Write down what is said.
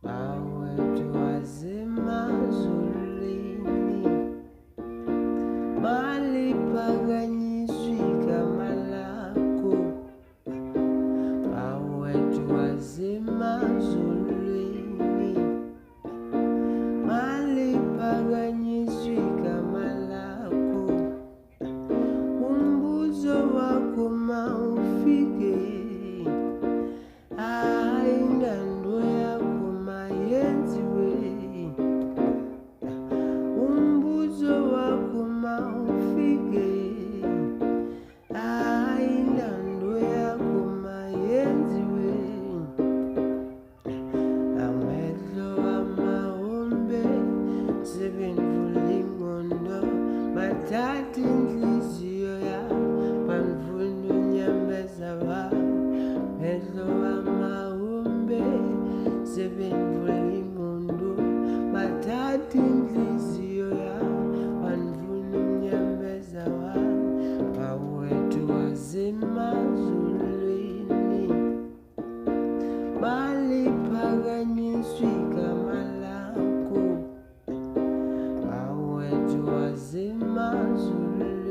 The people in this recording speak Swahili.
Bawethu wasemazulwini, maliphakanyiswe igama lakho. Bawethu wasemazulwini, maliphakanyiswe igama lakho. Umbuzo wakho mawufike, intando yakho mayenziwe. Umbuzo wakho mawufike, intando yakho mayenziwe. Amehlo amahombe sebendlula ingqondo, bathatha inhliziyo yami banifuna unyembeza babo. Amehlo amahombe sebendlula ingqondo, bathatha inhliziyo yami banifuna unyembeza babo. Bawethu wasemazulwini, maliphakanyiswe igama lakho. Bawethu wasemazulwini.